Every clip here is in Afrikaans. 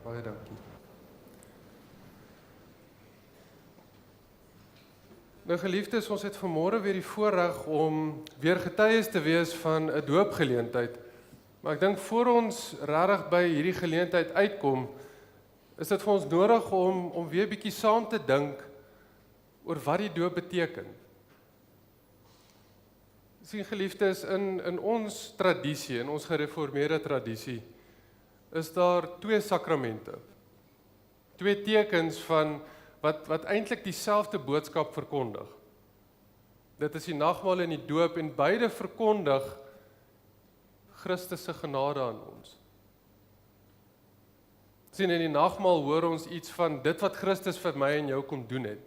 Baie dankie. Nou geliefdes, ons het vanmôre weer die voorreg om weer getuies te wees van 'n doopgeleentheid. Maar ek dink voor ons regtig by hierdie geleentheid uitkom, is dit vir ons nodig om weer bietjie saam te dink oor wat die doop beteken. Sien geliefdes, in ons tradisie, in ons gereformeerde tradisie, is daar 2 sakramente. 2 tekens van wat eintlik dieselfde boodskap verkondig. Dit is die nagmaal en die doop en beide verkondig Christus se genade aan ons. Sien, in die nagmaal hoor ons iets van dit wat Christus vir my en jou kom doen het.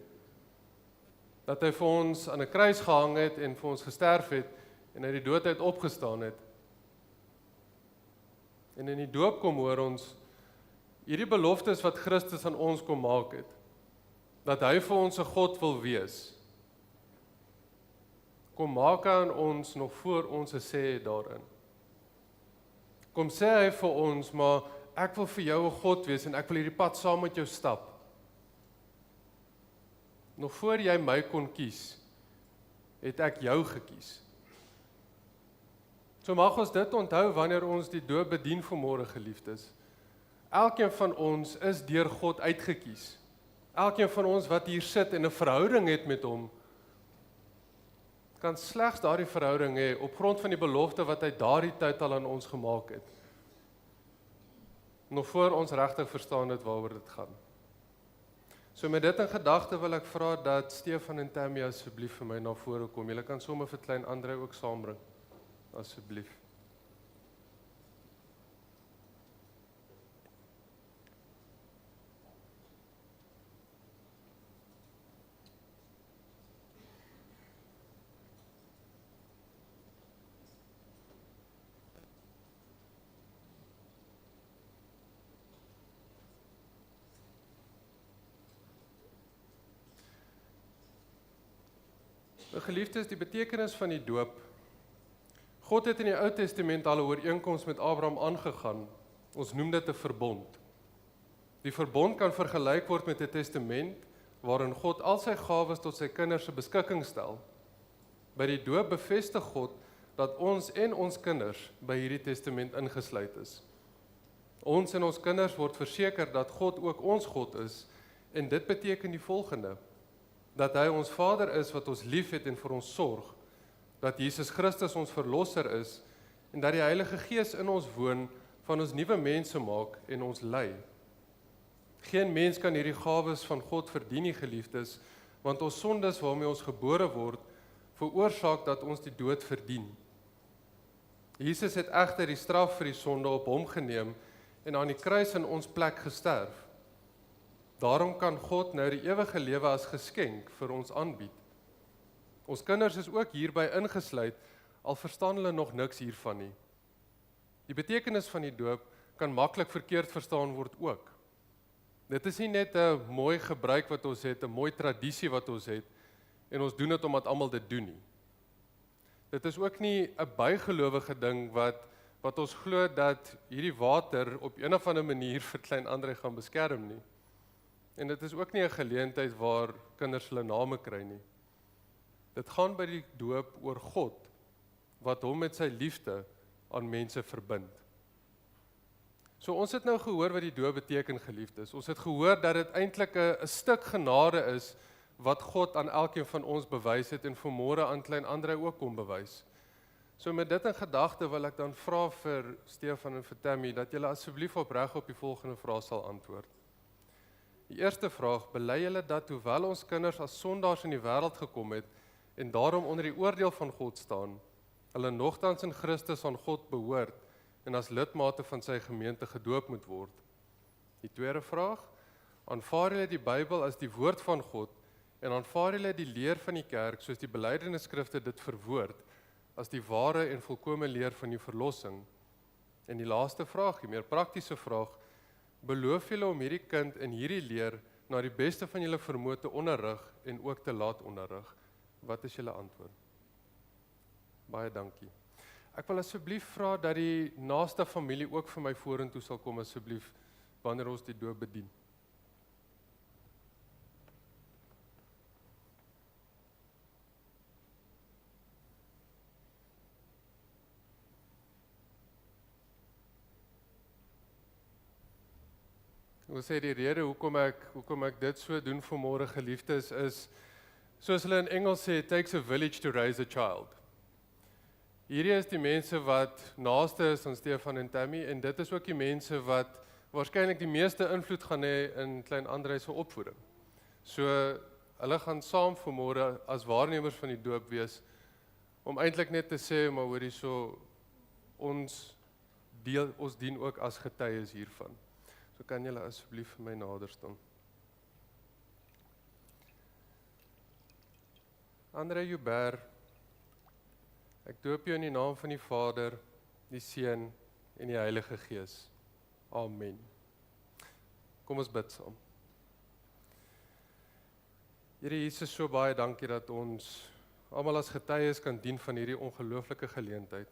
Dat hy vir ons aan 'n kruis gehang het en vir ons gesterf het en uit die dood uit opgestaan het. En in die doop kom hoor ons hierdie beloftes wat Christus aan ons kom maak het. Dat hy vir ons 'n God wil wees. Kom maak aan ons nog voor ons 'n sê het daarin. Kom sê hy vir ons, maar ek wil vir jou 'n God wees en ek wil hierdie pad saam met jou stap. Nog voor jy my kon kies, het ek jou gekies. So mag ons dit onthou wanneer ons die doop bedien vanmôre, geliefdes. Elkeen van ons is deur God uitgekies. Elkeen van ons wat hier sit en 'n verhouding het met hom, kan slegs daardie verhouding hê op grond van die belofte wat hy daardie tyd al aan ons gemaak het. Nog voor ons regtig verstaan het waaroor dit gaan. So met dit in gedagte wil ek vra dat Stefan en Tammy asseblief vir my na vore kom. Julle kan sommer vir klein Andre ook saambring, asseblief. Geliefdes, die betekenis van die doop. God het in die Ou Testament al 'n ooreenkoms met Abraham aangegaan. Ons noem dit 'n verbond. Die verbond kan vergelyk word met 'n testament waarin God al sy gawes tot sy kinders se beskikking stel. By die doop bevestig God dat ons en ons kinders by hierdie testament ingesluit is. Ons en ons kinders word verseker dat God ook ons God is en dit beteken die volgende: dat hy ons Vader is wat ons liefhet en vir ons sorg, dat Jesus Christus ons verlosser is en dat die Heilige Gees in ons woon, van ons nuwe mense maak en ons lei. Geen mens kan hierdie gawes van God verdien nie, geliefdes, want ons sondes waarmee ons gebore word, veroorsaak dat ons die dood verdien. Jesus het egter die straf vir die sonde op hom geneem en aan die kruis in ons plek gesterf. Daarom kan God nou die ewige lewe as geskenk vir ons aanbied. Ons kinders is ook hierby ingesluit, al verstaan hulle nog niks hiervan nie. Die betekenis van die doop kan maklik verkeerd verstaan word ook. Dit is nie net 'n mooi gebruik wat ons het, 'n mooi tradisie wat ons het, en ons doen dit omdat almal dit doen nie. Dit is ook nie 'n bygelowige ding wat ons glo dat hierdie water op een of ander manier vir klein Andre gaan beskerm nie. En dit is ook nie 'n geleentheid waar kinders hulle name kry nie. Dit gaan by die doop oor God, wat hom met sy liefde aan mense verbind. So ons het nou gehoor wat die doop beteken, geliefdes. Ons het gehoor dat dit eintlik 'n stuk genade is, wat God aan elkeen van ons bewys het, en vanmôre aan klein Andre ook kom bewys. So met dit in gedagte wil ek dan vra vir Stefan en vir Tammy, dat julle asseblief opreg op die volgende vraag sal antwoord. Die eerste vraag: bely julle dat hoewel ons kinders as sondaars in die wêreld gekom het en daarom onder die oordeel van God staan, hulle nogtans in Christus aan God behoort en as lidmate van sy gemeente gedoop moet word? Die tweede vraag: aanvaar julle die Bybel as die woord van God en aanvaar julle die leer van die kerk soos die belydenisskrifte dit verwoord as die ware en volkomme leer van die verlossing? En die laaste vraag, die meer praktiese vraag: beloof julle om hierdie kind in hierdie leer na die beste van julle vermoë te onderrig en ook te laat onderrig? Wat is julle antwoord? Baie dankie. Ek wil asseblief vra dat die naaste familie ook vir my vorentoe sal kom asseblief. wanneer ons die doop bedien. Ek wil sê die rede hoekom ek dit so doen vanmôre, geliefdes, is soos hulle in Engels sê, it takes a village to raise a child. Hierdie is die mense wat naaste is aan Stefan en Tammy, en dit is ook die mense wat waarskynlik die meeste invloed gaan hê in klein Andrei se opvoeding. So hulle gaan saam vanmôre as waarnemers van die doop wees, om eintlik net te sê, maar hoorie so, ons dien ook as getuies hiervan. So kan julle asseblief vir my nader staan. Andrei Joubert, ek doop jou in die naam van die Vader, die Seun en die Heilige Gees. Amen. Kom ons bid saam. Here Jesus, so baie dankie dat ons almal as getuies kan dien van hierdie ongelooflike geleentheid.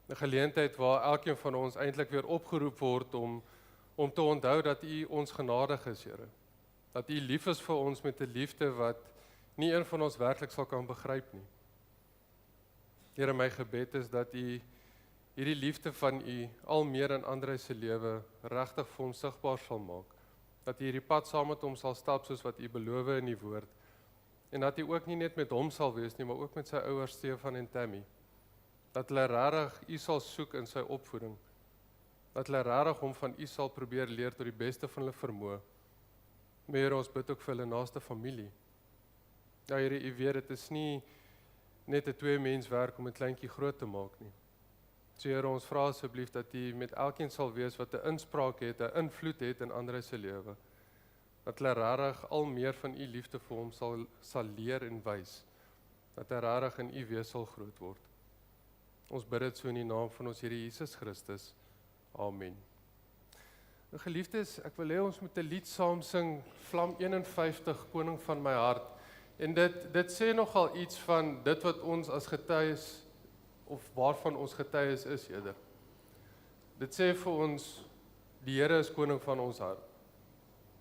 'n Geleentheid waar elkeen van ons eintlik weer opgeroep word om te onthou dat U ons genadig is, Here. Dat U lief is vir ons met 'n liefde wat nie een van ons werklik sal kan begryp nie. Here, my gebed is dat U hierdie liefde van U al meer in Andrei se lewe regtig vir hom sigbaar sal maak. Dat U hierdie pad saam met hom sal stap soos wat U beloof in die woord. En dat U ook nie net met hom sal wees nie, maar ook met sy ouers Stefan en Tammy. Dat hulle regtig U sal soek in sy opvoeding. Dat hulle regtig hom van U sal probeer leer tot die beste van hulle vermoë. Maar Here, ons bid ook vir hulle naaste familie. Ja Here, U weet dit is nie net 'n twee mens werk om 'n kleintjie groot te maak nie. So Here, ons vra asseblief dat U met elkeen sal wees wat 'n inspraak het, 'n invloed het in Andrei se lewe. Dat hulle regtig al meer van U liefde vir hom sal leer en wys. Dat hy regtig in U wees sal groot word. Ons bid dit so in die naam van ons Here Jesus Christus. Amen. Geliefdes, ek wil hê ons moet 'n lied saam sing, Vlam 51, Koning van my hart. En dit sê nogal iets van dit wat ons as getuies, of waarvan ons getuies is eerder. Dit sê vir ons, die Here is koning van ons hart.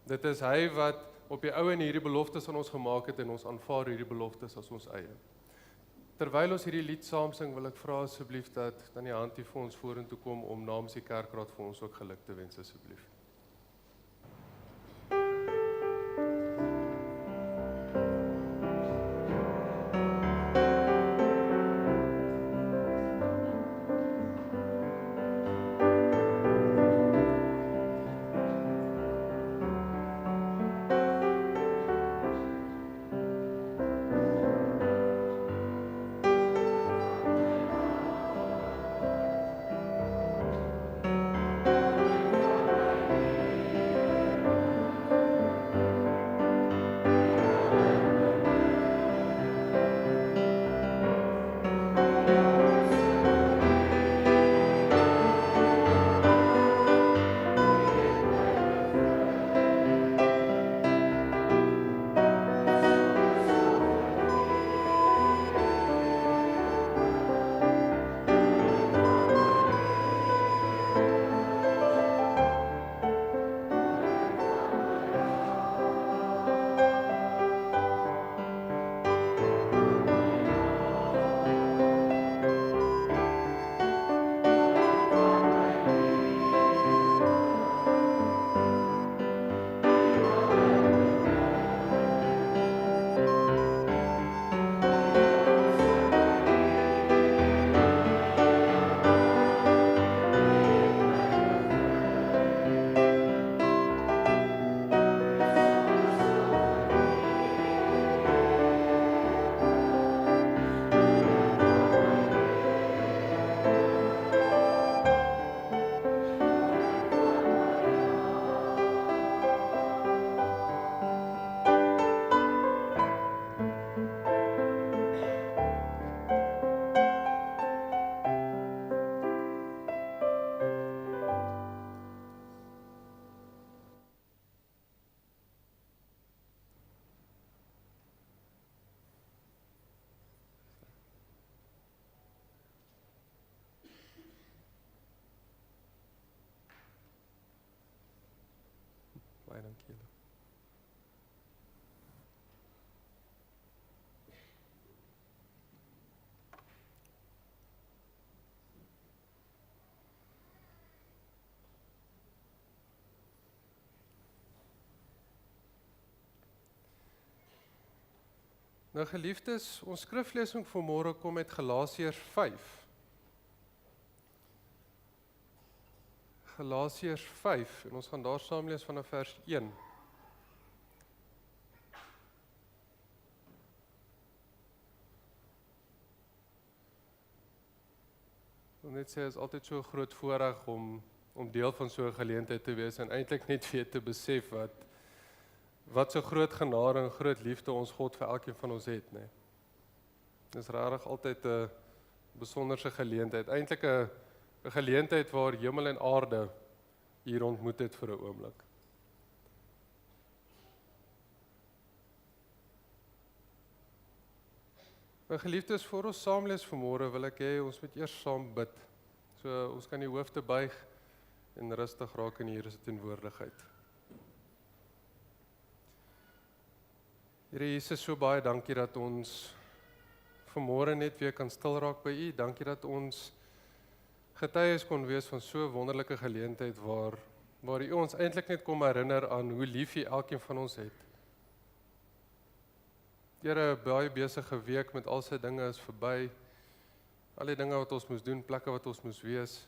Dit is hy wat op die ou en hierdie beloftes aan ons gemaak het en ons aanvaar hierdie beloftes as ons eie. Terwyl ons hierdie lied saam sing, wil ek vra asseblief dat dan die handie vir ons vorentoe kom om namens die kerkraad vir ons ook geluk te wens asseblief. Baie dankie julle. Nou geliefdes, ons skriflesing vir môre kom uit Galasiërs 5. Galasiërs 5 en ons gaan daar saam lees vanaf vers 1. Ek wil net sê, is altyd so 'n groot voorreg om deel van so 'n geleentheid te wees en eintlik net weer te besef wat so groot genade en groot liefde ons God vir elkeen van ons het, né? Dis regtig altyd 'n besonderse geleentheid, eintlik 'n geleentheid waar hemel en aarde hier ontmoet het vir 'n oomblik. My geliefdes, voor ons saam lees vanmôre wil ek hê ons moet eers saam bid. So ons kan die hoofde buig en rustig raak in die Here se teenwoordigheid. Here Jesus, so baie dankie dat ons vanmôre net weer kan stil raak by U. Dankie dat ons getuies kon wees van so 'n wonderlike geleentheid waar U ons eintlik net kom herinner aan hoe lief U elkeen van ons het. Here, 'n baie besige week met al sy dinge is verby. Al die dinge wat ons moes doen, plekke wat ons moes wees.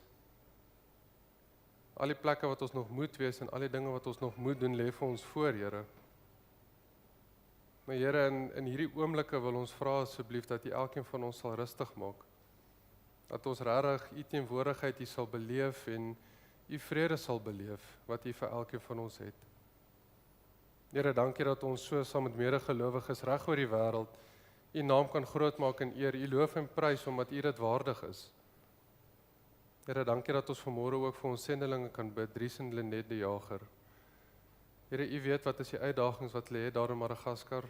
Al die plekke wat ons nog moet wees en al die dinge wat ons nog moet doen, lê vir ons voor, Here. Maar Here, in hierdie oomblikke wil ons vra asseblief dat U elkeen van ons sal rustig maak. Dat ons regtig U teenwoordigheid hier sal beleef en U vrede sal beleef wat U vir elkeen van ons het. Here, dankie dat ons so saam met medegelowiges reg oor die wêreld U naam kan grootmaak en eer, U loof en prys omdat U dit waardig is. Here, dankie dat ons vanmôre ook vir ons sendelinge kan bid, Dries en Lenet die Jager. Here, U weet wat is die uitdagings wat hulle het daar in Madagaskar.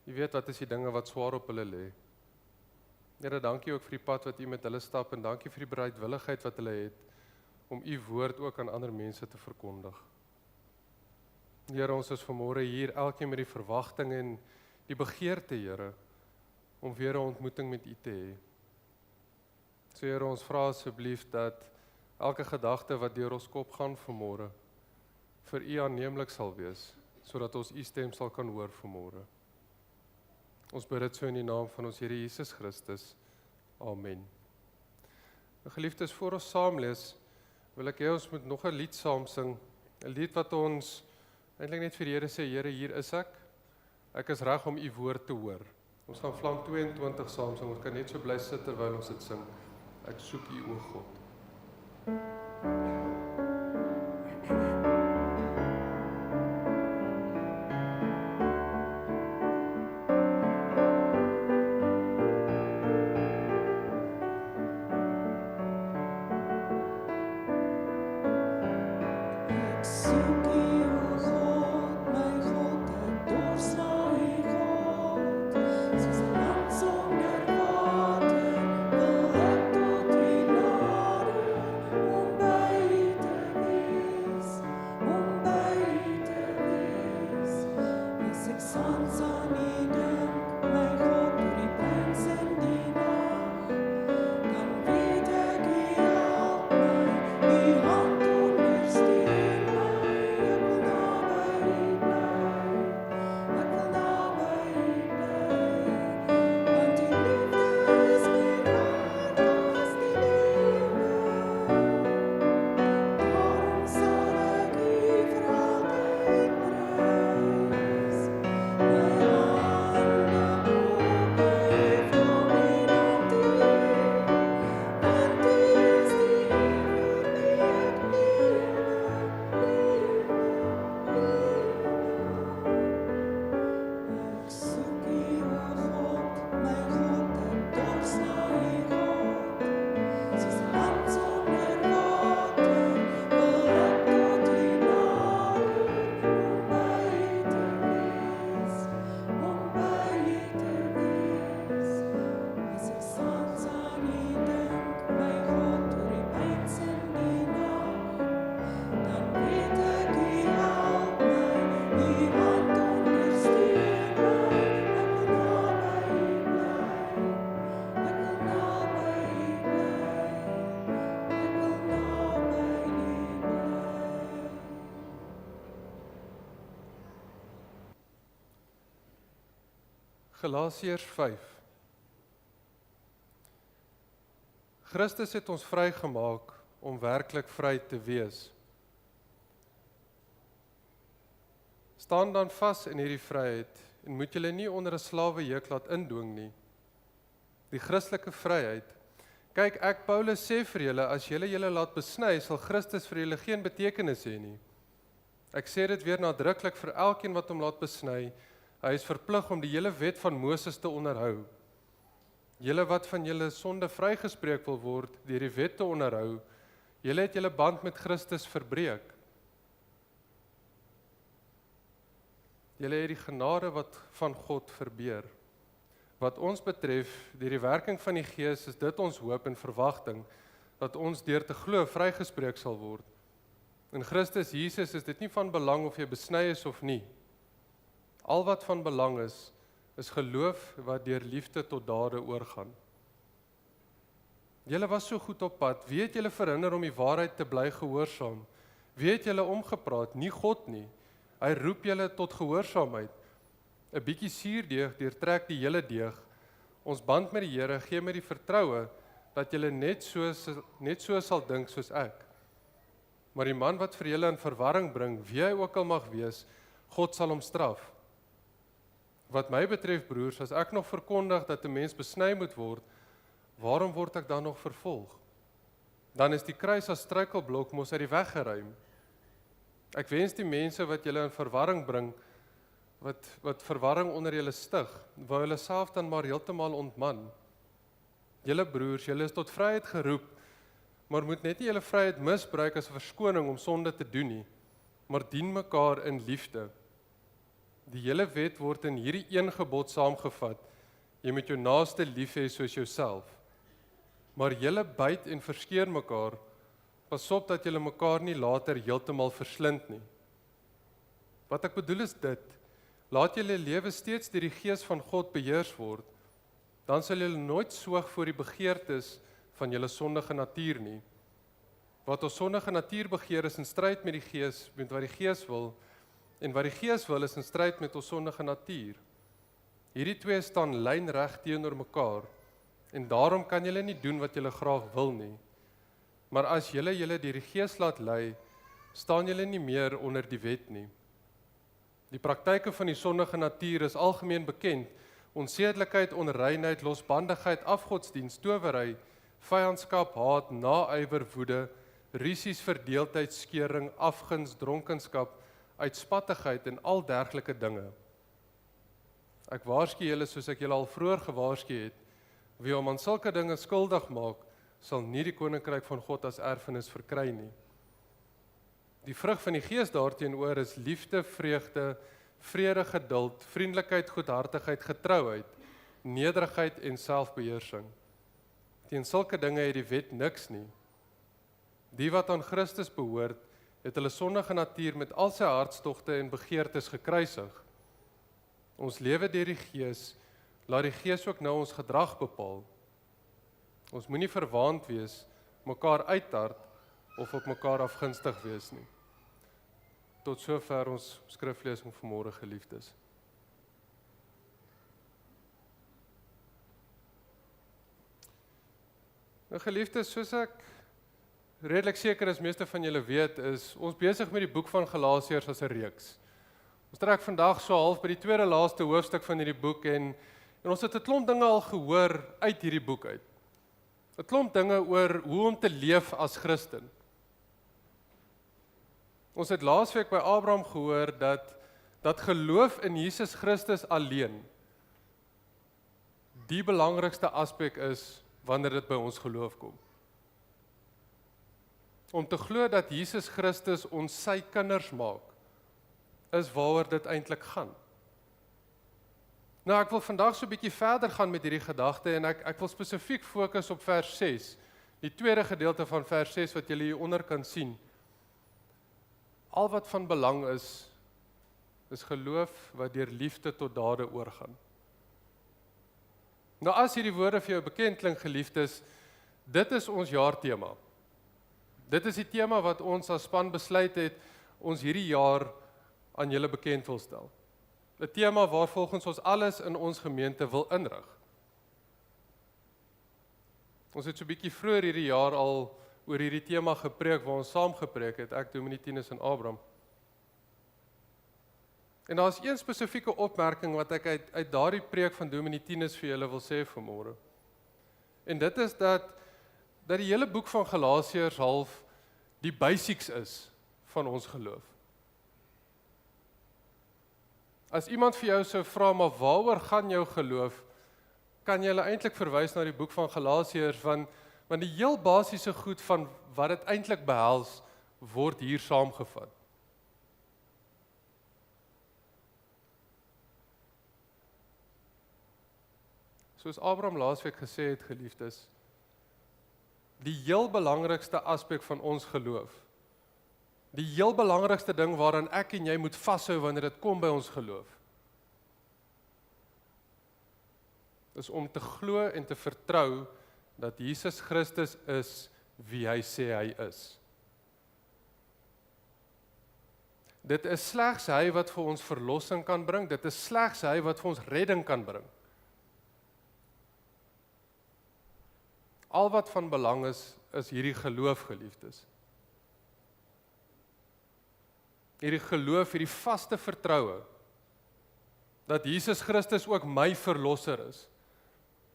U weet wat is die dinge wat swaar op hulle lê. Here, dankie ook vir die pad wat U met hulle stap en dankie vir die bereidwilligheid wat hulle het om U woord ook aan ander mense te verkondig. Here, ons is vanmôre hier, elkeen met die verwagting en die begeerte, Here, om weer 'n ontmoeting met U te hê. So Here, ons vra asseblief dat elke gedagte wat deur ons kop gaan vanmôre vir U aanneemlik sal wees, sodat ons U stem sal kan hoor vanmôre. Ons bid dit so in die naam van ons Here Jesus Christus. Amen. Geliefdes, voor ons saam lees, wil ek hê ons moet nog 'n lied saam sing, 'n lied wat ons eintlik net vir die Here sê, Here, hier is ek. Ek is reg om U woord te hoor. Ons gaan Psalm 22 saam sing. Ons kan net so bly sit terwyl ons dit sing. Ek soek U, o God. Galasiërs 5. Christus het ons vrygemaak om werklik vry te wees. Staan dan vas in hierdie vryheid en moet julle nie onder 'n slawejuk laat indwing nie. Die Christelike vryheid. Kyk, ek Paulus sê vir julle, as julle laat besny, sal Christus vir julle geen betekenis hê nie. Ek sê dit weer nadruklik vir elkeen wat hom laat besny. Hy is verplig om die hele wet van Moses te onderhou. Julle wat van julle sonde vrygespreek wil word deur die wet te onderhou, julle het julle band met Christus verbreek. Julle het die genade wat van God verbeur. Wat ons betref, deur die werking van die Gees is dit ons hoop en verwagting, dat ons deur te glo vrygespreek sal word. In Christus Jesus is dit nie van belang of jy besny is of nie. Al wat van belang is geloof wat deur liefde tot dade oorgaan. Julle was so goed op pad, wie het julle verhinder om die waarheid te bly gehoorsaam? Wie het julle omgepraat? Nie God nie. Hy roep julle tot gehoorsaamheid. 'n bietjie suurdeeg deurtrek die hele deeg. Ons band met die Here gee my die vertroue dat julle net so sal dink soos ek. Maar die man wat vir julle in verwarring bring, wie hy ook al mag wees, God sal hom straf. Wat my betref, broers, as ek nog verkondig dat 'n mens besny moet word, waarom word ek dan nog vervolg? Dan is die kruis as struikelblok mos uit die weg geruim. Ek wens die mense wat julle in verwarring bring, wat verwarring onder julle stig, wou hulle self dan maar heeltemal ontman. Julle broers, julle is tot vryheid geroep, maar moet net nie julle vryheid misbruik as 'n verskoning om sonde te doen nie, maar dien mekaar in liefde. Die hele wet word in hierdie een gebod saamgevat, jy moet jou naaste lief hê soos jouself. Maar julle byt en verskeur mekaar, pas op dat julle mekaar nie later heeltemal verslind nie. Wat ek bedoel is dit, laat julle lewe steeds deur die Gees van God beheers word, dan sal julle nooit soog voor die begeertes van julle sondige natuur nie. Wat ons sondige natuur begeer is in stryd met die Gees, met wat die Gees wil, en wat die Gees wil is in stryd met ons sondige natuur. Hierdie twee staan lynreg teenoor mekaar, en daarom kan julle nie doen wat julle graag wil nie. Maar as julle deur die Gees laat lei, staan julle nie meer onder die wet nie. Die praktyke van die sondige natuur is algemeen bekend: onsedelikheid, onreinheid, losbandigheid, afgodsdiens, towery, vyandskap, haat, naaiwer, woede, rusies, verdeeldheid, skeuring, afguns, dronkenskap, uitspattigheid en al dergelike dinge. Ek waarsku julle soos ek julle al vroeër gewaarsku het, wie hom aan sulke dinge skuldig maak, sal nie die koninkryk van God as erfenis verkry nie. Die vrug van die Gees daarteenoor is liefde, vreugde, vrede, geduld, vriendelikheid, goedhartigheid, getrouheid, nederigheid en selfbeheersing. Teen sulke dinge het die wet niks nie. Die wat aan Christus behoort, het hulle sondige natuur met al sy hartstogte en begeertes gekruisig. Ons lewe deur die Gees, laat die Gees ook nou ons gedrag bepaal. Ons moenie verwaand wees, mekaar uithard of op mekaar afgunstig wees nie. Tot sover ons skriflesing vanmôre, geliefdes. Nou geliefdes, soos ek redelik seker is meeste van julle weet, is ons besig met die boek van Galasiërs as 'n reeks. Ons trek vandag so half by die tweede laaste hoofstuk van hierdie boek en ons het 'n klomp dinge al gehoor uit hierdie boek uit. 'n Klomp dinge oor hoe om te leef as Christen. Ons het laasweek by Abraham gehoor dat geloof in Jesus Christus alleen die belangrikste aspek is wanneer dit by ons geloof kom. Om te glo dat Jesus Christus ons sy kinders maak, is waaroor dit eintlik gaan. Nou, ek wil vandag so 'n bietjie verder gaan met hierdie gedagte en ek wil spesifiek fokus op vers 6, die tweede gedeelte van vers 6 wat julle hieronder kan sien. Al wat van belang is geloof wat deur liefde tot dade oorgaan. Nou as hierdie woorde vir jou bekend klink, geliefdes, dit is ons jaartema. Dit is die tema wat ons as span besluit het, ons hierdie jaar aan julle bekend wil stel. 'n tema waar volgens ons alles in ons gemeente wil inrig. Ons het so 'n bietjie vroeër hierdie jaar al oor hierdie tema gepreek, waar ons saam gepreek het, ek, Dominee Tinus en Abraham. En daar is een spesifieke opmerking wat ek uit daardie preek van Dominee Tinus vir julle wil sê vanmôre. En dit is dat die hele boek van Galasiërs half die basics is van ons geloof. As iemand vir jou sou vra, maar waaroor gaan jou geloof, kan jy hulle eintlik verwys na die boek van Galasiërs, want die heel basiese goed van wat dit eintlik behels, word hier saamgevat. Soos Abraham laasweek gesê het, geliefdes, die heel belangrikste aspek van ons geloof, die heel belangrikste ding waaraan ek en jy moet vashou wanneer dit kom by ons geloof, is om te glo en te vertrou dat Jesus Christus is wie hy sê hy is. Dit is slegs hy wat vir ons verlossing kan bring, dit is slegs hy wat vir ons redding kan bring. Al wat van belang is hierdie geloof, geliefdes. Hierdie geloof, hierdie vaste vertroue, dat Jesus Christus ook my verlosser is,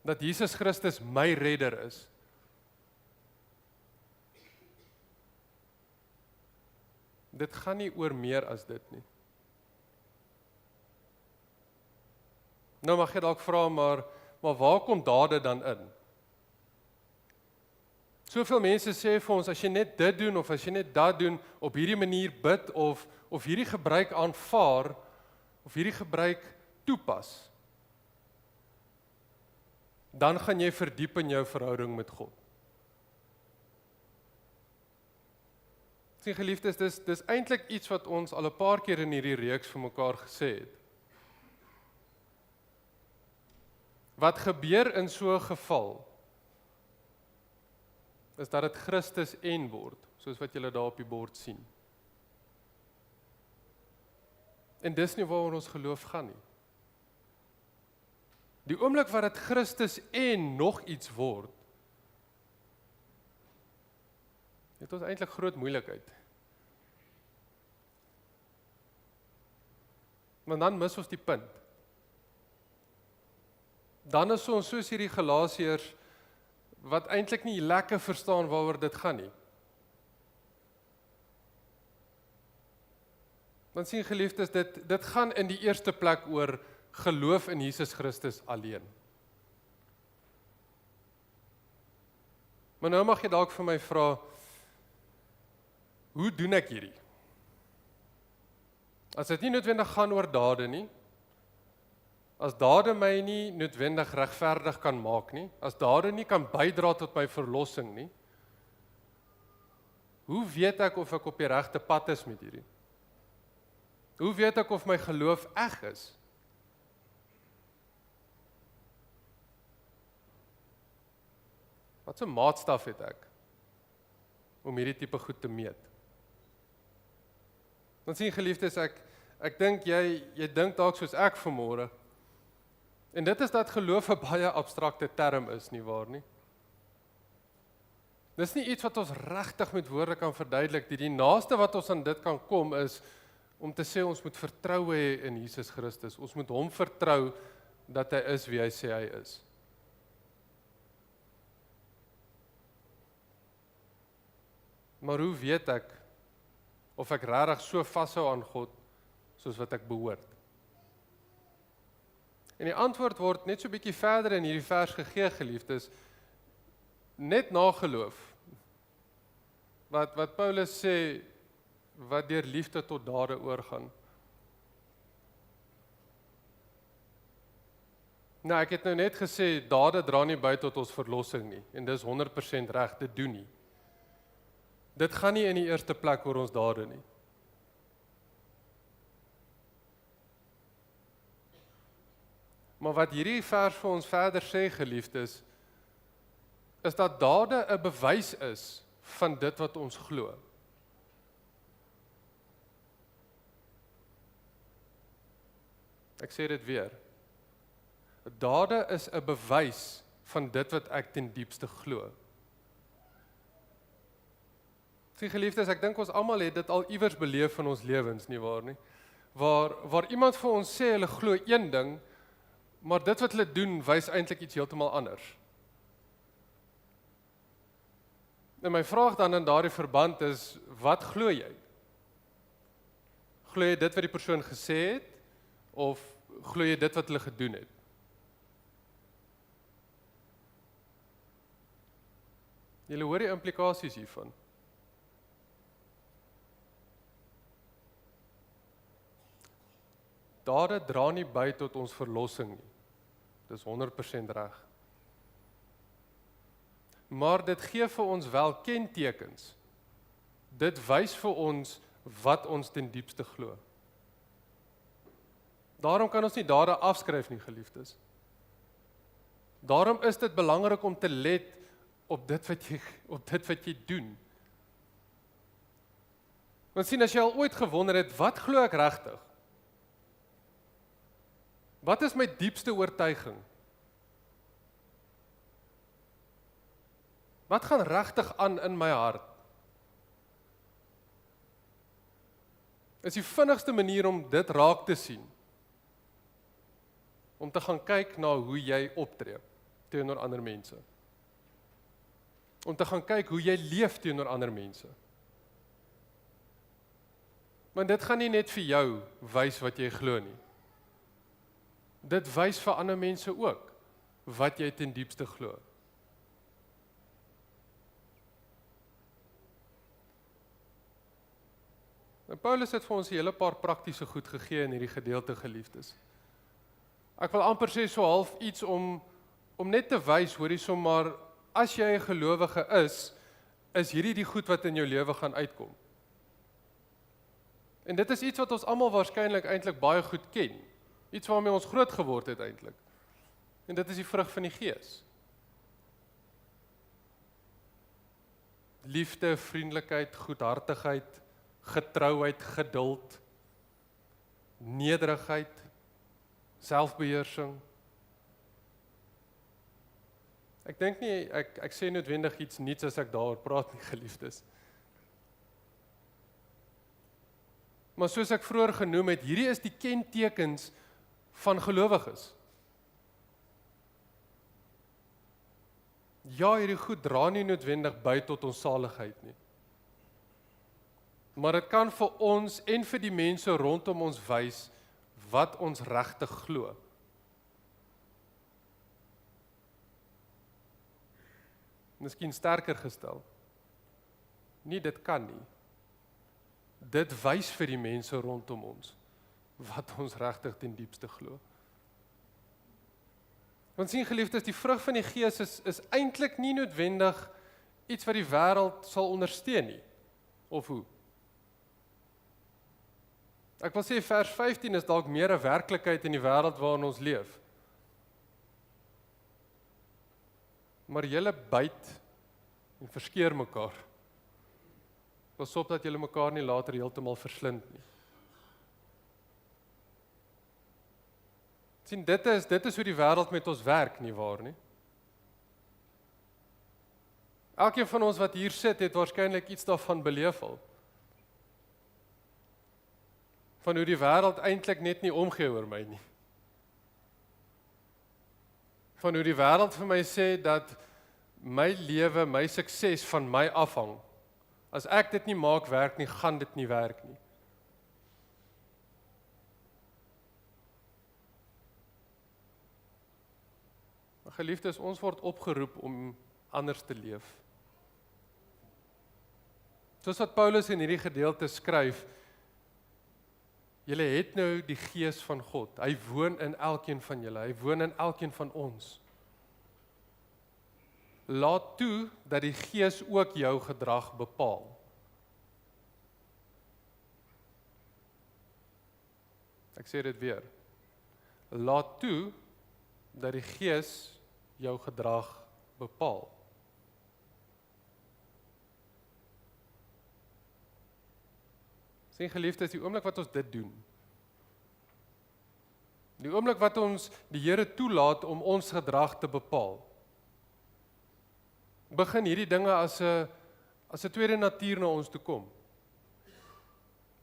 dat Jesus Christus my redder is. Dit gaan nie oor meer as dit nie. Nou mag jy dalk vra, maar waar kom dade dan in? Soveel mense sê vir ons, as jy net dit doen, of as jy net dat doen, op hierdie manier bid, of hierdie gebruik aanvaar, of hierdie gebruik toepas, dan gaan jy verdiep in jou verhouding met God. Sien geliefdes, dis eintlik iets wat ons al 'n paar keer in hierdie reeks vir mekaar gesê het. Wat gebeur in so 'n geval, is dat dit Christus en word, soos wat julle daar op die bord sien. En dis nie waaroor ons geloof gaan nie. Die oomblik wat dit Christus en nog iets word, het ons eintlik groot moeilikheid. Want dan mis ons die punt. Dan is ons soos hierdie Galasiërs, wat eintlik nie lekker verstaan waaroor dit gaan nie. Want sien geliefdes, dit gaan in die eerste plek oor geloof in Jesus Christus alleen. Maar nou mag jy dalk vir my vra, hoe doen ek hierdie? As dit nie noodwendig gaan oor dade nie, as dade my nie noodwendig regverdig kan maak nie, as dade nie kan bydra tot my verlossing nie, hoe weet ek of ek op die regte pad is met hierdie? Hoe weet ek of my geloof eg is? Wat 'n maatstaf het ek om hierdie tipe goed te meet? Want sien geliefdes, ek dink jy dink dalk soos ek vanmôre. En dit is dat geloof 'n baie abstrakte term is, nie waar nie? Dis nie iets wat ons regtig met woorde kan verduidelik nie. Die naaste wat ons aan dit kan kom is om te sê ons moet vertroue hê in Jesus Christus. Ons moet hom vertrou dat hy is wie hy sê hy is. Maar hoe weet ek of ek regtig so vashou aan God soos wat ek behoort? En die antwoord word net so 'n bietjie verder in hierdie vers gegee, geliefdes, net na geloof. Wat Paulus sê, wat deur liefde tot dade oorgaan. Nou, ek het nou net gesê, dade dra nie by tot ons verlossing nie, en dis 100% reg, dit doen nie. Dit gaan nie in die eerste plek oor ons dade nie. Maar wat hierdie vers vir ons verder sê, geliefdes, is dat dade 'n bewys is van dit wat ons glo. Ek sê dit weer. Dade is 'n bewys van dit wat ek ten diepste glo. Sien geliefdes, ek dink ons almal het dit al iewers beleef in ons lewens, nie waar nie? Waar iemand vir ons sê hulle glo een ding, maar dit wat hulle doen wys eintlik iets heeltemal anders. En my vraag dan in daardie verband is, wat glo jy? Glo jy dit wat die persoon gesê het, of glo jy dit wat hulle gedoen het? Julle hoor die implikasies hiervan. Dade dra nie by tot ons verlossing nie. Dis 100% reg. Maar dit gee vir ons wel kentekens. Dit wys vir ons wat ons ten diepste glo. Daarom kan ons nie dade afskryf nie, geliefdes. Daarom is dit belangrik om te let op dit wat jy doen. Want sien, as jy al ooit gewonder het, wat glo ek regtig? Wat is my diepste oortuiging? Wat gaan regtig aan in my hart? Is die vinnigste manier om dit raak te sien, om te gaan kyk na hoe jy optree teenoor ander mense. Om te gaan kyk hoe jy leef teenoor ander mense. Want dit gaan nie net vir jou wys wat jy glo nie. Dit wys vir ander mense ook wat jy ten diepste glo. En Paulus het vir ons 'n hele paar praktiese goed gegee in hierdie gedeelte, geliefdes. Ek wil amper sê so half iets om net te wys, hoorie sommer, as jy 'n gelowige is hierdie die goed wat in jou lewe gaan uitkom. En dit is iets wat ons almal waarskynlik eintlik baie goed ken. Iets waarmee ons groot geword het eintlik. En dit is die vrug van die Gees. Liefde, vriendelikheid, goedhartigheid, getrouheid, geduld, nederigheid, selfbeheersing. Ek dink nie, ek sê noodwendig iets niets as ek daaroor praat nie, geliefdes. Maar soos ek vroeër genoem het, hierdie is die kentekens van gelowiges. Ja, hierdie goed dra nie noodwendig by tot ons saligheid nie. Maar dit kan vir ons en vir die mense rondom ons wys wat ons regtig glo. Miskien sterker gestel. Nie dit kan nie. Dit wys vir die mense rondom ons wat ons regtig ten diepste glo. Want sien geliefdes, die vrug van die Gees is eintlik nie noodwendig iets wat die wêreld sal ondersteun nie. Of hoe? Ek wil sê vers 15 is dalk meer 'n werklikheid in die wêreld waarin ons leef. Maar julle byt en verskeer mekaar. Pas op dat julle mekaar nie later heeltemal verslind nie. Sien, dit is hoe die wêreld met ons werk, nie waar nie? Elkeen van ons wat hier sit, het waarskynlik iets daarvan beleef al. Van hoe die wêreld eintlik net nie omgee oor my nie. Van hoe die wêreld vir my sê dat my lewe, my sukses van my afhang. As ek dit nie maak werk nie, gaan dit nie werk nie. Maar geliefdes, ons word opgeroep om anders te leef. Soos wat Paulus in hierdie gedeelte skryf, julle het nou die Gees van God. Hy woon in elkeen van julle. Hy woon in elkeen van ons. Laat toe dat die Gees ook jou gedrag bepaal. Ek sê dit weer. Laat toe dat die Gees jou gedrag bepaal. Sien geliefdes, die oomblik wat ons dit doen, Die oomblik wat ons die Here toelaat om ons gedrag te bepaal, begin hierdie dinge as 'n tweede natuur na ons toe kom.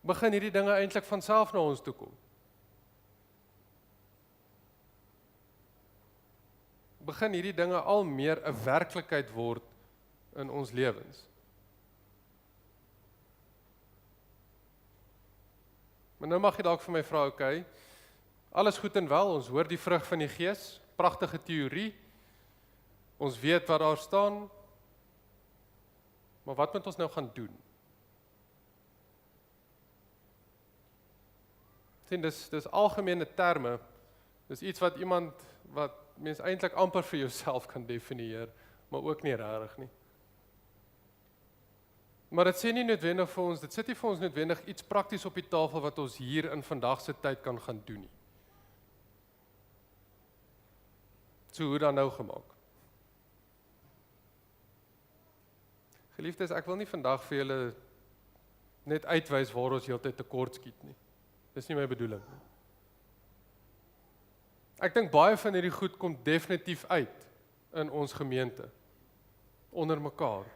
Begin hierdie dinge eintlik van self na ons toe kom. Begin hierdie dinge al meer 'n werklikheid word in ons lewens. Maar nou mag jy dalk vir my vra, okay, alles goed en wel, ons hoor die vrug van die Gees, pragtige teorie, ons weet wat daar staan, maar wat moet ons nou gaan doen? Sien, dis algemene terme, dis iets wat mens eintlik amper vir jouself kan definieer, maar ook nie regtig nie. Maar dit sê nie noodwendig vir ons, dit sit nie vir ons noodwendig iets prakties op die tafel wat ons hier in vandag se tyd kan gaan doen nie. So hoe dan nou gemaak? Geliefdes, ek wil nie vandag vir julle net uitwys waar ons heeltyd tekort skiet nie. Dis nie my bedoeling nie. Ek dink baie van hierdie goed kom definitief uit in ons gemeente, onder mekaar.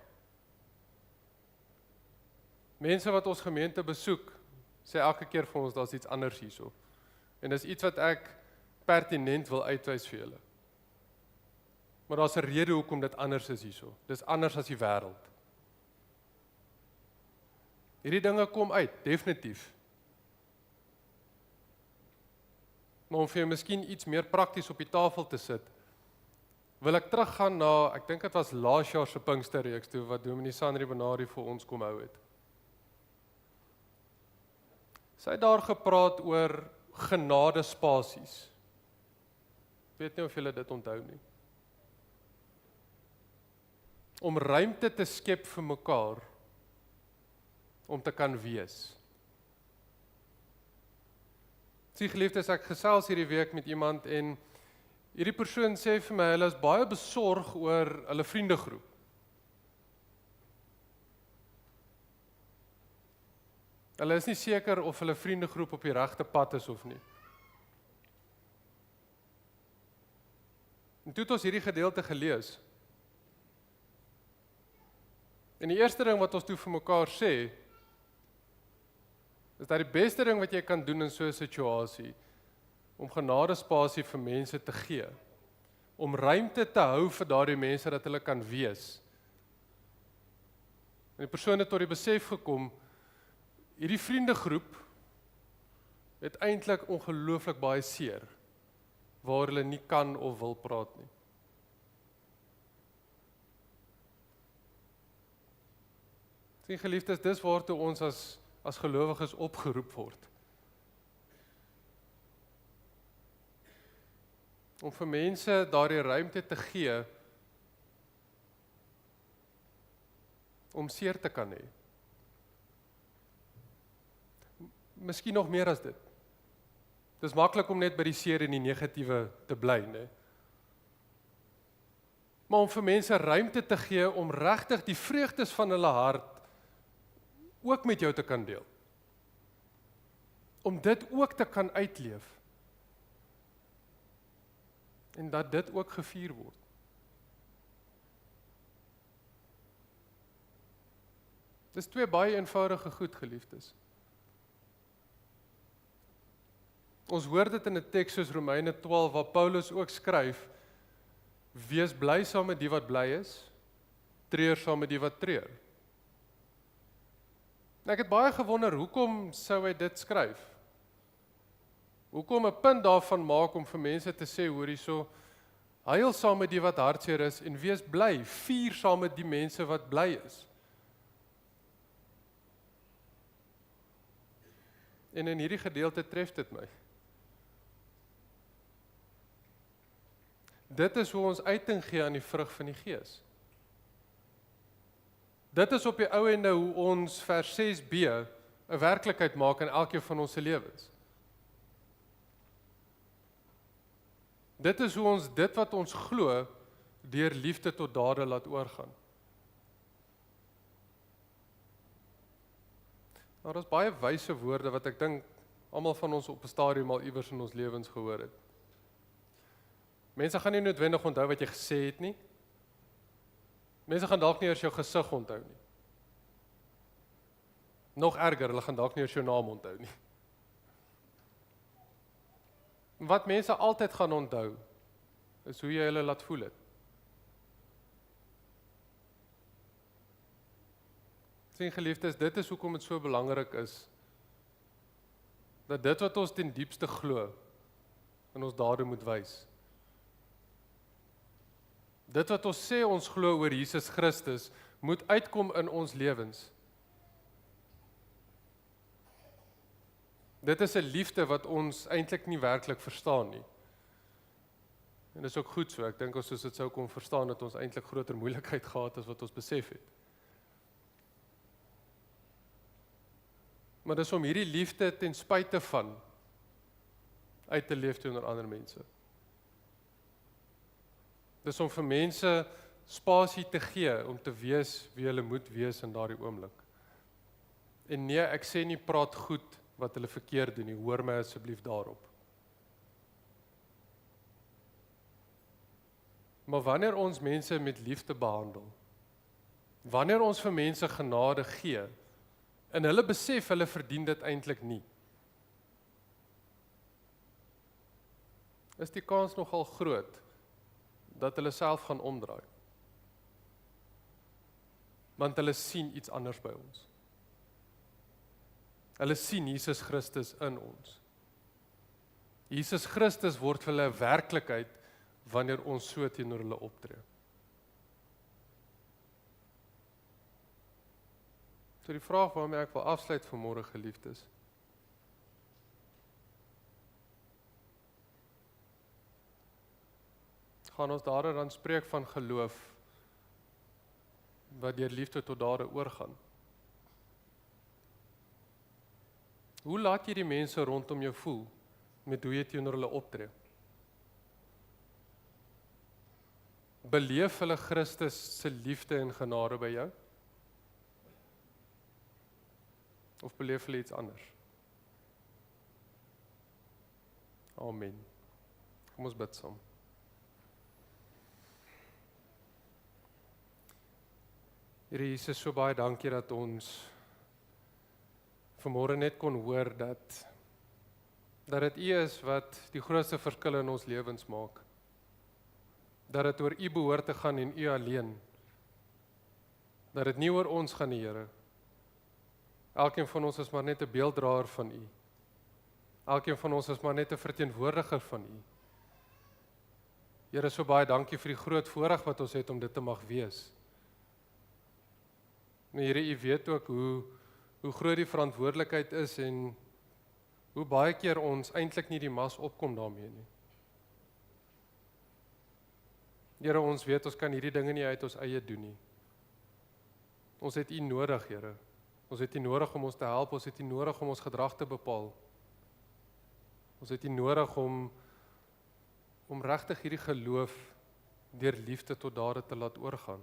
Mense wat ons gemeente besoek, sê elke keer vir ons, daar's iets anders hierso. En dis iets wat ek pertinent wil uitwys vir julle. Maar daar's 'n rede hoekom dit anders is hierso. Dis anders as die wêreld. Hierdie dinge kom uit, definitief. Maar om vir jou miskien iets meer prakties op die tafel te sit, wil ek teruggaan na, ek dink dit was laas jaar se Pinksterreeks toe, wat Dominee Sandri Benari vir ons kom hou het. Sy het daar gepraat oor genadespasies. Ek weet nie of julle dit onthou nie. Om ruimte te skep vir mekaar, om te kan wees. Sien geliefdes, ek gesels hierdie week met iemand en hierdie persoon sê vir my, hulle is baie besorg oor hulle vriendegroep. Hulle is nie seker of hulle vriendegroep op die regte pad is of nie. En toe het ons hierdie gedeelte gelees. En die eerste ding wat ons toe vir mekaar sê, is dat die beste ding wat jy kan doen in so 'n situasie, om genadespasie vir mense te gee, om ruimte te hou vir daardie mense dat hulle kan wees. En die persoon het tot die besef gekom, hierdie vriendegroep het eintlik ongelooflik baie seer, waar hulle nie kan of wil praat nie. Sien geliefdes, dis waartoe ons as gelowiges opgeroep word. Om vir mense daardie ruimte te gee, om seer te kan hê. Miskien nog meer as dit. Dis maklik om net by die seer en die negatiewe te bly, né? Maar om vir mense ruimte te gee om regtig die vreugdes van hulle hart ook met jou te kan deel. Om dit ook te kan uitleef. En dat dit ook gevier word. Dis twee baie eenvoudige goed, geliefdes. Ons hoor dit in 'n teks soos Romeine 12 waar Paulus ook skryf: Wees bly saam met die wat bly is, treur saam met die wat treur. En ek het baie gewonder, hoekom sou hy dit skryf? Hoekom 'n punt daarvan maak om vir mense te sê, hoor hierso, huil saam met die wat hartseer is en wees bly, vier saam met die mense wat bly is. En in hierdie gedeelte tref dit my. Dit is hoe ons uiting gee aan die vrug van die Gees. Dit is op die ou ende hoe ons vers 6b 'n werklikheid maak in elkeen van ons se lewens. Dit is hoe ons dit wat ons glo deur liefde tot dade laat oorgaan. Nou, daar is baie wyse woorde wat ek dink Almal van ons op 'n stadium al iewers in ons lewens gehoor het. Mense gaan nie noodwendig onthou wat jy gesê het nie. Mense gaan dalk nie eers jou gesig onthou nie. Nog erger, hulle gaan dalk nie eers jou naam onthou nie. Wat mense altyd gaan onthou, is hoe jy hulle laat voel het. Sien geliefdes, dit is hoekom dit so belangrik is, dat dit wat ons ten diepste glo, in ons dade moet wys. Dit wat ons sê ons glo oor Jesus Christus, moet uitkom in ons lewens. Dit is 'n liefde wat ons eintlik nie werklik verstaan nie. En dit is ook goed so, ek dink as ons dit sou kon verstaan, dat ons eintlik groter moeilikheid gehad as wat ons besef het. Maar dis om hierdie liefde ten spyte van uit te leef teenoor ander mense. Dis om vir mense spasie te gee om te wees wie hulle moet wees in daardie oomblik. En nee, ek sê nie praat goed wat hulle verkeerd doen nie, hoor my asseblief daarop. Maar wanneer ons mense met liefde behandel, wanneer ons vir mense genade gee, en hulle besef hulle verdien dit eintlik nie, is die kans nogal groot dat hulle self gaan omdraai. Want hulle sien iets anders by ons. Hulle sien Jesus Christus in ons. Jesus Christus word vir hulle 'n werklikheid wanneer ons so teenoor hulle optree. So die vraag waarmee ek wil afsluit vanmôre, geliefdes, gaan ons daaroor dan spreek van geloof wat deur liefde tot dade oorgaan. Hoe laat jy die mense rondom jou voel met hoe jy teenoor hulle optree? Beleef hulle Christus se liefde en genade by jou? Of beleef hulle iets anders? Amen. Kom ons bid saam. Here Jesus, so baie dankie dat ons vanmôre net kon hoor dat dit U is wat die grootste verskil in ons lewens maak. Dat dit oor U behoort te gaan en U alleen. Dat dit nie oor ons gaan nie, Here. Elkeen van ons is maar net 'n beelddraer van U. Elkeen van ons is maar net 'n verteenwoordiger van U. Here, so baie dankie vir die groot voorreg wat ons het om dit te mag wees. Maar Here, U weet ook hoe groot die verantwoordelikheid is en hoe baie keer ons eintlik nie die mas opkom daarmee nie. Here, ons weet ons kan hierdie dinge nie uit ons eie doen nie. Ons het U nodig, Here. Ons het U nodig om ons te help, ons het U nodig om ons gedrag te bepaal. Ons het U nodig om regtig hierdie geloof deur liefde tot dade te laat oorgaan.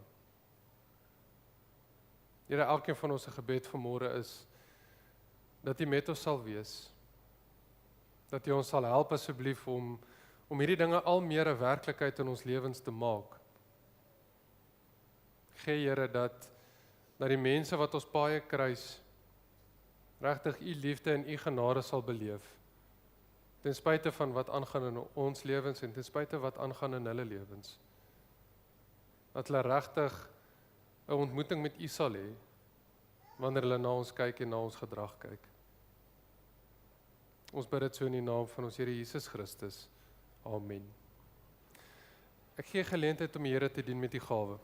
Here, elkeen van ons se gebed vanmôre is dat U met ons sal wees. Dat U ons sal help asseblief om hierdie dinge al meer 'n werklikheid in ons lewens te maak. Gee Here dat die mense wat ons paaie kruis regtig U liefde en U genade sal beleef. Ten spyte van wat aangaan in ons lewens en ten spyte wat aangaan in hulle lewens. Dat hulle regtig 'n ontmoeting met U sal hê wanneer hulle na ons kyk en na ons gedrag kyk. Ons bid dit so in die naam van ons Here Jesus Christus. Amen. Ek gee geleentheid om die Here te dien met die gawe.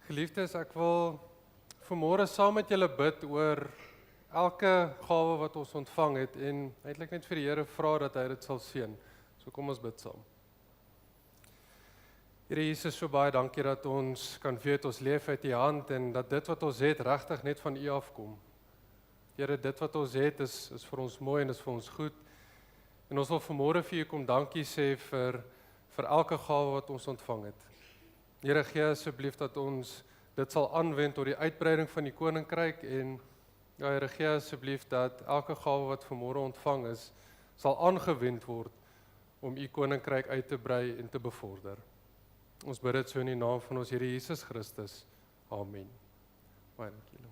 Geliefdes, ek wil vanmôre saam met julle bid oor elke gawe wat ons ontvang het en eintlik net vir die Here vra dat hy dit sal seën. So kom ons bid saam. Here Jesus, so baie dankie dat ons kan weet ons leef uit U hand en dat dit wat ons het regtig net van U afkom. Here, dit wat ons het is vir ons mooi en is vir ons goed. En ons wil vanmôre vir U kom dankie sê vir elke gawe wat ons ontvang het. Here, gee asseblief dat ons dit sal aanwend tot die uitbreiding van die koninkryk en ja, Here, gee asseblief dat elke gawe wat vanmôre ontvang is, sal aangewend word om U koninkryk uit te brei en te bevorder. Ons bid dit so in die naam van ons Here Jesus Christus. Amen. Baie dankie.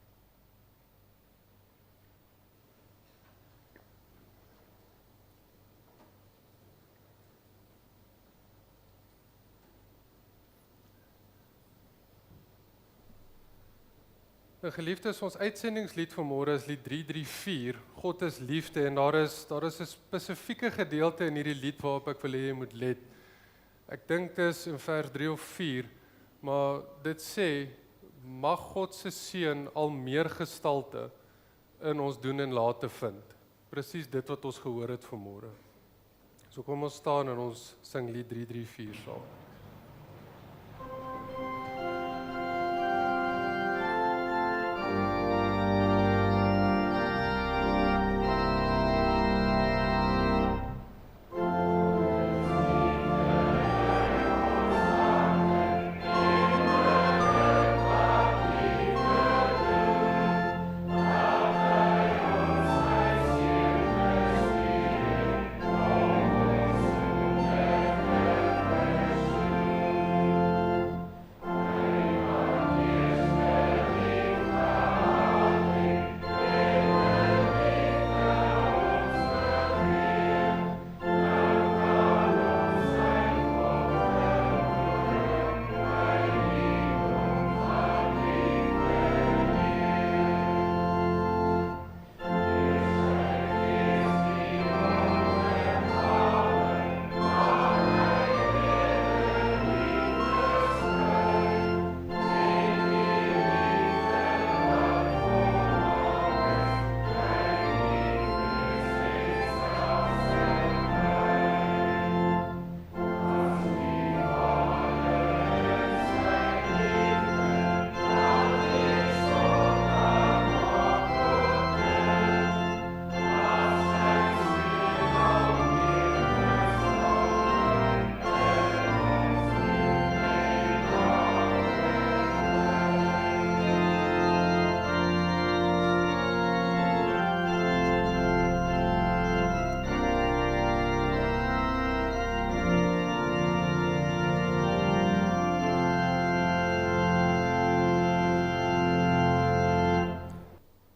Geliefdes, ons uitsendingslied vanmôre is lied 334, God is liefde, en daar is 'n spesifieke gedeelte in hierdie lied waarop ek wil hê jy moet let. Ek dink dit is in vers 3 of 4, maar dit sê, mag God se seën al meer gestalte in ons doen en late vind. Presies dit wat ons gehoor het vanmôre. So kom ons staan en ons sing lied 334 saam.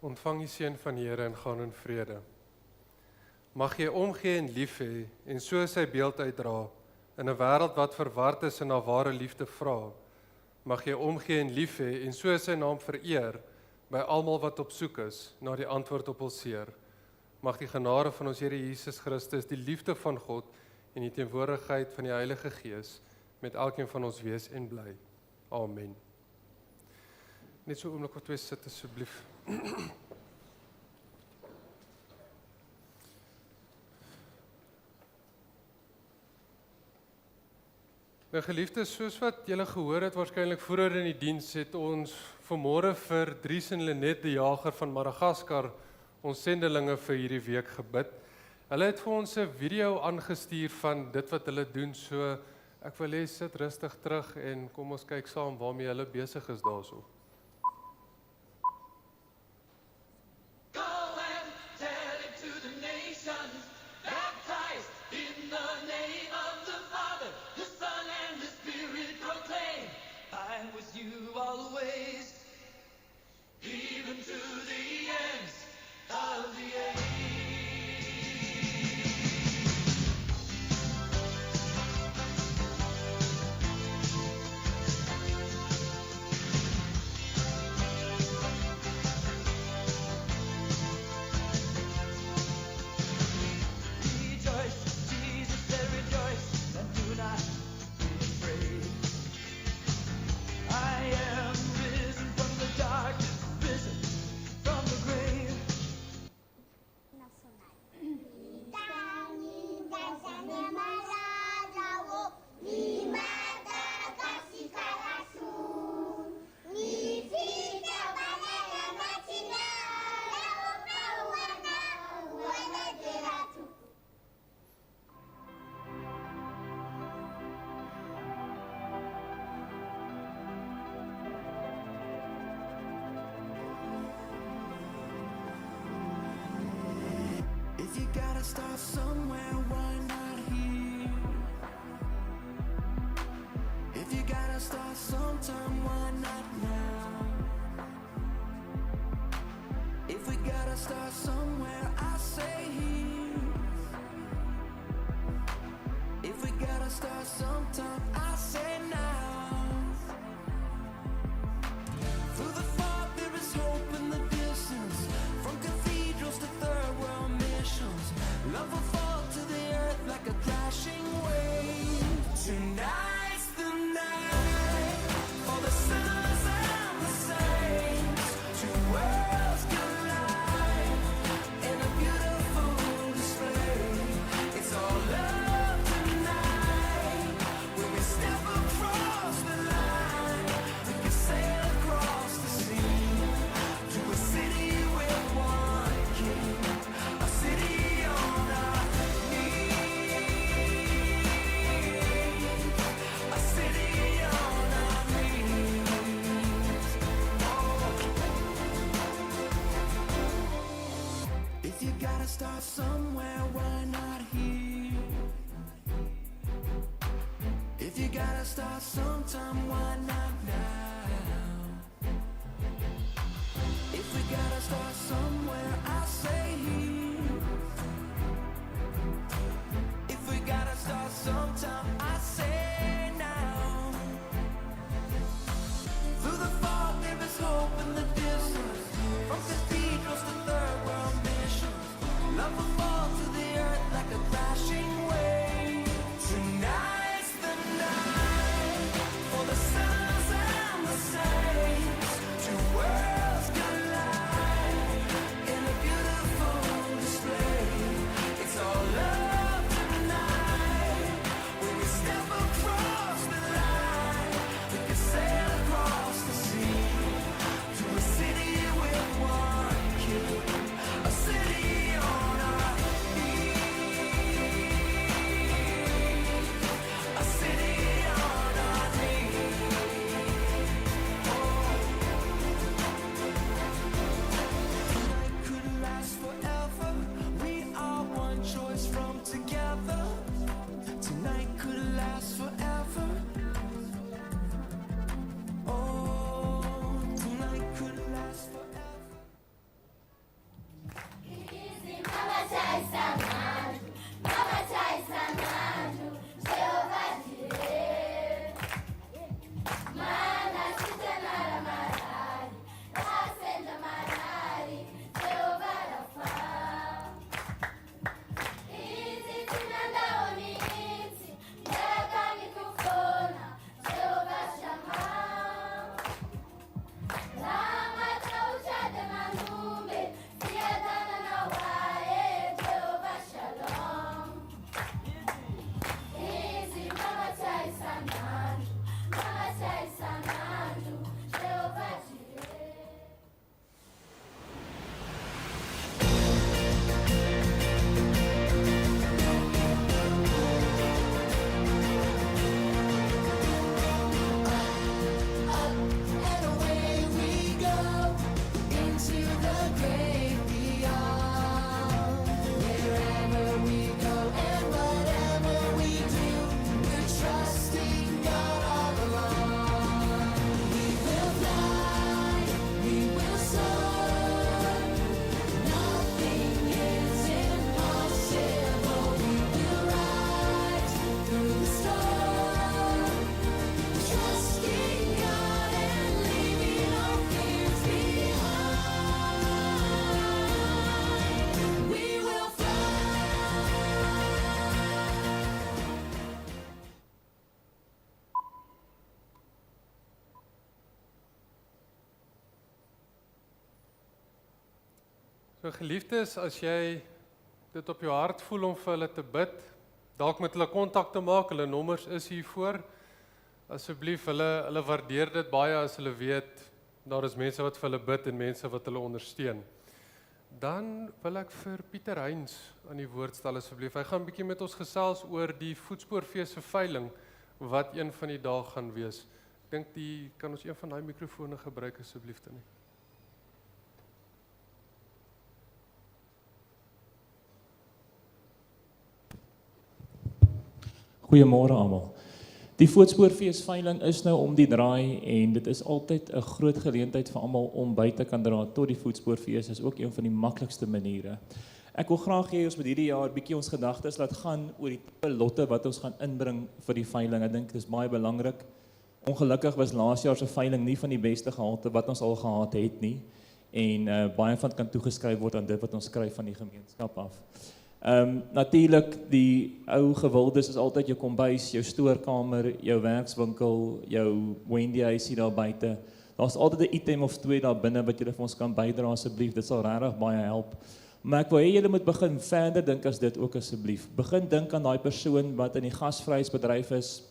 Ontvang die seën van die Here en gaan in vrede. Mag jy omgee en lief hê en so sy beeld uitdra in 'n wêreld wat verward is en na ware liefde vra. Mag jy omgee en lief hê en so sy naam vereer by almal wat op soek is na die antwoord op hul seer. Mag die genade van ons Here Jesus Christus, die liefde van God en die teenwoordigheid van die Heilige Gees met elkeen van ons wees en bly. Amen. Net so oomblik of twee sit asseblief. Nou geliefdes, soos wat julle gehoor het waarskynlik vroeër in die diens, het ons vanmôre vir Dries en Lenet die Jager van Madagaskar, ons sendelinge vir hierdie week gebid. Hulle het vir ons 'n video aangestuur van dit wat hulle doen, so ek wil hê sit rustig terug en kom ons kyk saam waarmee hulle besig is daarso. gotta start somewhere, why not here? If you gotta start sometime, why not now? If we gotta start somewhere, I say here. If we gotta start sometime, I say now. Through the fog there is hope in the distance. From cathedrals to third world missions, love will fall to the earth like a crashing wave. Tonight's the night for the sinners and the saints. Two worlds collide in a beautiful display. It's all love tonight. When we step across the line, we can sail across the sea to a city with one king, a city on our knees, a city on our knees. If you gotta start somewhere, why not here? If you gotta start sometime, why not now? If we gotta start somewhere, I say here. If we gotta start sometime, I say now. Through the fog there is hope in the distance. From cathedrals to third world missions, love will fall to the earth like a crashing wave. Tonight's the night for the sinners and the saints. Two worlds collide in a beautiful display. It's all love tonight. When we step across the line, we can sail across the sea to a city with one king, a city on our knees, a city on our knees. Tonight could last forever. We are one choice from together. Tonight could last forever. Oh, tonight could last forever. And away we go into the great beyond. Wherever we go and whatever we do, we're trusting God all along. We will fly, we will soar. Nothing is impossible. We will rise through the storm. Trusting God and leaving our fears behind. We will fly. So geliefdes, as jy dit op jou hart voel om vir hulle te bid, dalk met hulle kontak te maak, hulle nommers is hier voor. Asseblief, hulle waardeer dit baie as hulle weet daar is mense wat vir hulle bid en mense wat hulle ondersteun. Dan wil ek vir Pieter Heinz aan die woord stel asseblief. Hy gaan 'n bietjie met ons gesels oor die voetspoorfees se veiling wat een van die dae gaan wees. Ek dink kan ons een van daai mikrofone gebruik asseblief dan nie. Goeiemôre almal. Die Voorspoorfeesveiling is nou om die draai en dit is altyd 'n groot geleentheid vir almal om by te kan dra tot die Voorspoorfees. Is ook een van die maklikste maniere. Ek wil graag hê ons met hierdie jaar bietjie ons gedagtes laat gaan oor die tipe lotte wat ons gaan inbring vir die veiling. Ek dink dit is baie belangrik. Ongelukkig was laas jaar se veiling nie van die beste gehalte wat ons al gehad het nie. En baie van dit kan toegeskryf word aan dit wat ons kry van die gemeenskap af. Natuurlik die ou gewildes is altyd jou kombuis, jou stoorkamer, jou werkswinkel, jou Wendy huisie daar buite. Daar's altyd 'n item of twee daar binne wat julle vir ons kan bydra asseblief. Dit sal regtig baie help. Maar ek wil hê julle moet begin verder dink as dit ook asseblief. Begin dink aan daai persoon wat in die gasvryheidsbedryf is,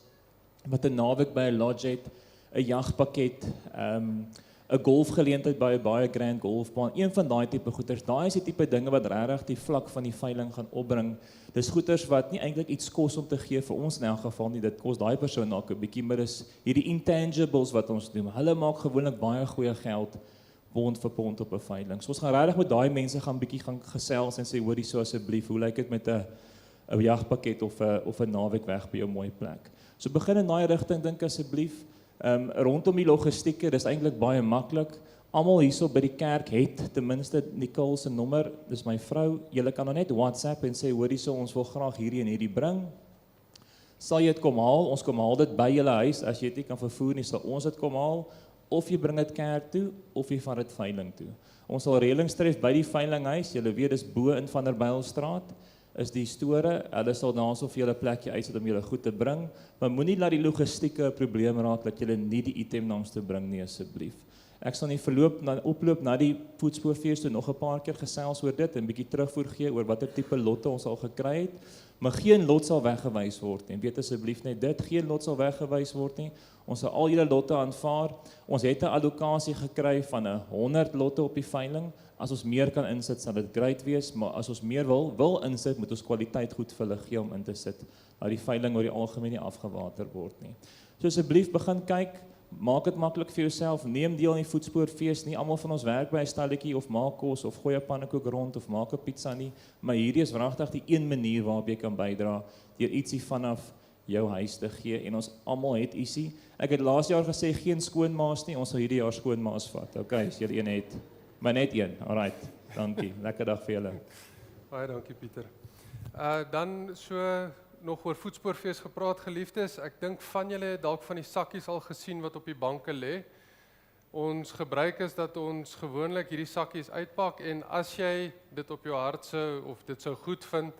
wat 'n naweek by 'n lodge het, 'n jagpakket, 'n golfgeleentheid by 'n baie grand golfbaan. Een van daai tipe goeders. Daai is die tipe dinge wat regtig die vlak van die veiling gaan opbring. Dis goeders wat nie eintlik iets kos om te gee vir ons in elk geval nie. Dit kos daai persoon dalk 'n bietjie, maar dis hierdie intangibles wat ons doen. Hulle maak gewoonlik baie goeie geld pond vir pond op 'n veiling. So ons gaan regtig met daai mense gaan bietjie gaan gesels en sê hoorie so asseblief, hoe lyk dit met 'n jagpakket of 'n naweek weg by 'n mooi plek. So begin in daai rigting dink asseblief. Rondom die logistieke, dis eintlik baie maklik. Almal hierso by die kerk het ten minste Nicole se nommer. Dis my vrou. Julle kan nou net WhatsApp en sê hoorie so ons wil graag hierdie en hierdie bring. Sal jy dit kom haal? Ons kom haal dit by julle huis. As jy dit nie kan vervoer nie, sal ons dit kom haal. Of jy bring dit kerk toe, of jy vat dit veiling toe. Ons sal reëlings tref by die veilinghuis. Julle weet dis bo in Vanderbijlstraat. Is die store, hulle sal daarso vir julle plekjie uitsit om julle goed te bring, maar moenie laat die logistieke 'n probleem raak dat julle nie die item na ons toe bring nie asseblief. Ek sal nie oploop na die Voetspoorfees toe nog 'n paar keer gesels oor dit en bietjie terugvoer gee oor watter tipe lotte ons al gekry het, maar geen lot sal weggewys word nie. Weet asseblief net dit, geen lot sal weggewys word nie. Ons sal al julle lotte aanvaar. Ons het 'n allocasie gekry van 100 lotte op die veiling. As ons meer kan insit, sal dit great wees, maar as ons meer wil insit, moet ons kwaliteit goed vir hulle gee om in te sit, dat die veiling oor die algemeen nie afgewater word nie. So asseblief begin kyk, maak dit maklik vir jouself, neem deel aan die Voetspoorfees, nie almal van ons werk by 'n stalletjie of maak kos of gooi 'n pannekoek rond of maak 'n pizza nie, maar hierdie is regtig die een manier waarop jy kan bydra, deur ietsie vanaf jou huis te gee en ons almal het ietsie. Ek het laas jaar gesê geen skoonmaas nie, ons sal hierdie jaar skoonmaas vat. Okay, as jy een het. Maar net een. Alright. Dankie. Lekker dag vir julle. Baie dankie Pieter. Dan so nog oor Voetspoorfees gepraat geliefdes. Ek dink van julle het dalk van die sakkies al gesien wat op die banke lê. Ons gebruik is dat ons gewoonlik hierdie sakkies uitpak en as jy dit op jou hart sou of dit sou goed vind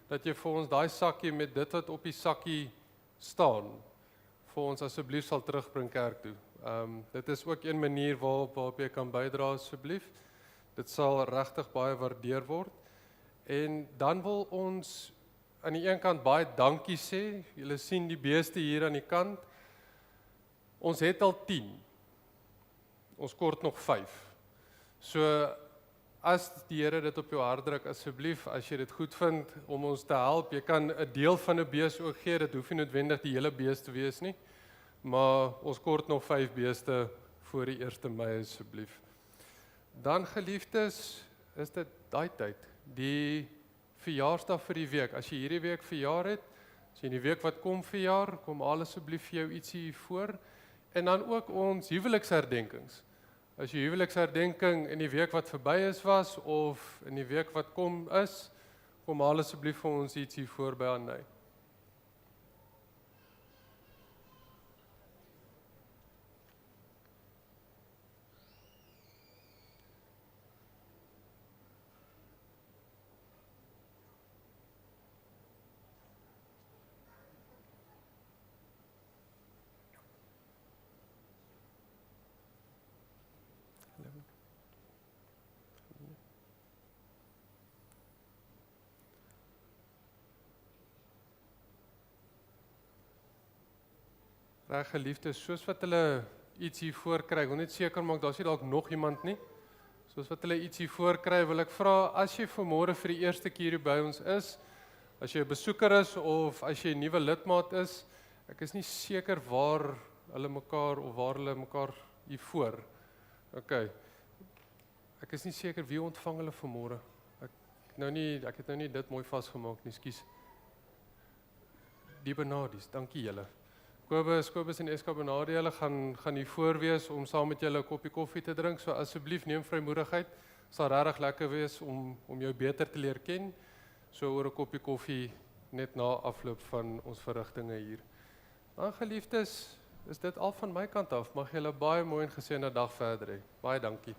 dat jy vir ons daai sakkie met dit wat op die sakkie staan vir ons asseblief sal terugbring kerk toe. Dit is ook een manier waarop jy kan bydra asseblief. Dit sal regtig baie waardeer word. En dan wil ons aan die een kant baie dankie sê. Julle sien die beeste hier aan die kant. Ons het al 10. Ons kort nog 5. So as die Here dit op jou hart druk asseblief, as jy dit goed vind om ons te help, jy kan 'n deel van 'n bees ook gee. Dit hoef nie noodwendig die hele bees te wees nie. Maar ons kort nog 5 beeste voor die 1 Mei asseblief. Dan geliefdes, is dit daai tyd, die verjaarsdag vir die week. As jy hierdie week verjaar het, as jy in die week wat kom verjaar, kom al asseblief vir jou ietsie voor. En dan ook ons huweliksherdenkings. As jy huweliksherdenking in die week wat verby is was, of in die week wat kom is, kom al asseblief vir ons ietsie voor by Annay. Reg geliefdes, soos wat hulle iets hier voorkry, ek wil net seker maak, daar is nie dalk nog iemand nie. Soos wat hulle iets hier voorkry, wil ek vra, as jy vanmôre vir die eerste keer by ons is, as jy 'n besoeker is, of as jy 'n nuwe lidmaat is, ek is nie seker waar hulle mekaar hier voor. Okay. Ek is nie seker wie ontvang hulle vanmôre. Ek het nou nie dit mooi vasgemaak nie, ekskuus. die Benadies, dankie julle. Kobus en Eska Benadie, hulle gaan hier voor wees om saam met julle 'n koppie koffie te drink, so asseblief neem vrymoedigheid. Sal regtig lekker wees om jou beter te leer ken, so oor 'n koppie koffie net na afloop van ons verrigtinge hier. Dan geliefdes, is dit al van my kant af. Mag julle baie mooi en geseënde dag verder hê. Baie dankie.